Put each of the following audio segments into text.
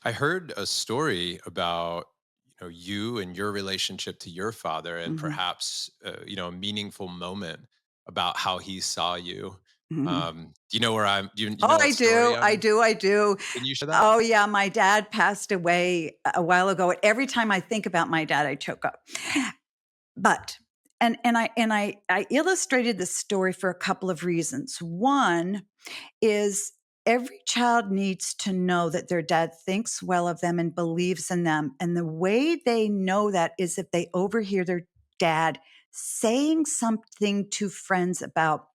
I heard a story about you and your relationship to your father, and Mhm, perhaps a meaningful moment about how he saw you. mhm. Do you know where I'm? Do you Oh, know what I do, story I I'm? do, I do. Can you share that? Oh, yeah, my dad passed away a while ago. Every time I think about my dad, I choke up. But I illustrated this story for a couple of reasons. One is every child needs to know that their dad thinks well of them and believes in them. And the way they know that is if they overhear their dad saying something to friends about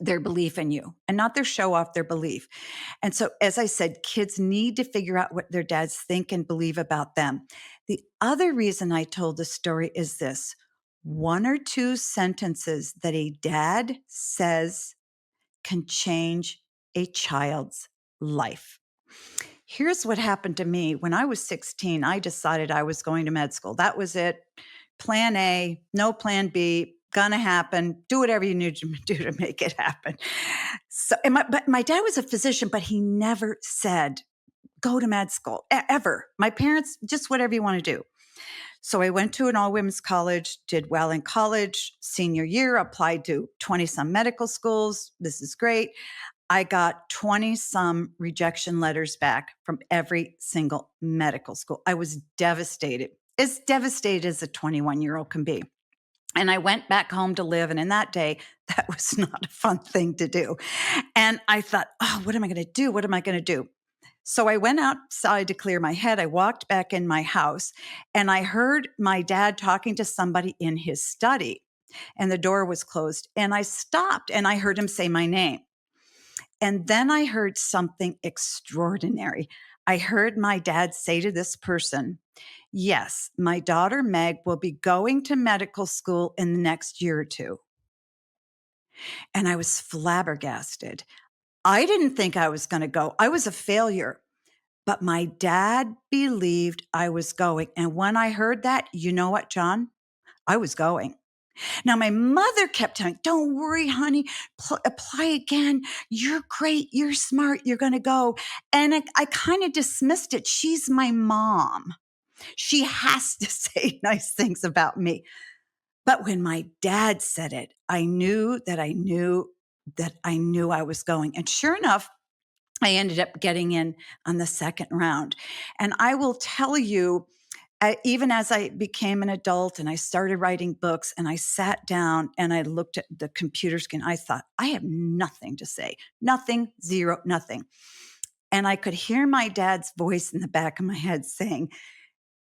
their belief in you and not their show off, their belief. And so, as I said, kids need to figure out what their dads think and believe about them. The other reason I told the story is this: one or two sentences that a dad says can change a child's life. Here's what happened to me when I was 16. I decided I was going to med school. That was it. Plan A, no plan B, gonna happen. Do whatever you need to do to make it happen. So, but my dad was a physician, but he never said, go to med school ever. My parents, just whatever you want to do. So I went to an all women's college, did well in college, senior year, applied to 20 some medical schools. This is great. I got 20 some rejection letters back from every single medical school. I was devastated, as devastated as a 21-year-old can be. And I went back home to live. And in that day, that was not a fun thing to do. And I thought, oh, what am I going to do? What am I going to do? So I went outside to clear my head. I walked back in my house and I heard my dad talking to somebody in his study, and the door was closed. And I stopped and I heard him say my name. And then I heard something extraordinary. I heard my dad say to this person, yes, my daughter Meg will be going to medical school in the next year or two. And I was flabbergasted. I didn't think I was going to go. I was a failure, but my dad believed I was going. And when I heard that, you know what, John? I was going. Now, my mother kept telling me, don't worry, honey, apply again. You're great. You're smart. You're going to go. And I kind of dismissed it. She's my mom. She has to say nice things about me. But when my dad said it, I knew that I knew that I knew I was going. And sure enough, I ended up getting in on the second round. And I will tell you, even as I became an adult and I started writing books and I sat down and I looked at the computer screen, I thought, I have nothing to say, nothing, zero, nothing. And I could hear my dad's voice in the back of my head saying,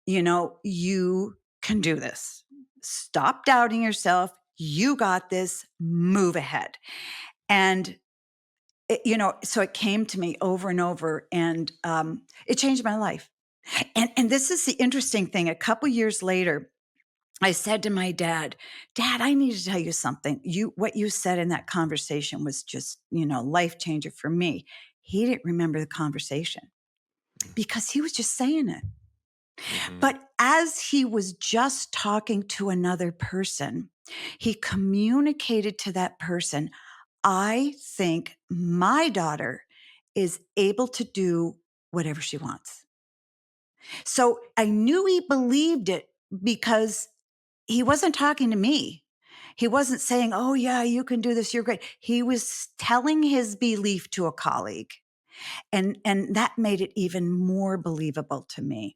you can do this. Stop doubting yourself. You got this. Move ahead. And so it came to me over and over, and it changed my life. And this is the interesting thing. A couple years later, I said to my dad, "Dad, I need to tell you something. What you said in that conversation was just, life changer for me." He didn't remember the conversation because he was just saying it. Mm-hmm. But as he was just talking to another person, he communicated to that person, I think my daughter is able to do whatever she wants. So I knew he believed it because he wasn't talking to me. He wasn't saying, oh, yeah, you can do this. You're great. He was telling his belief to a colleague. And that made it even more believable to me.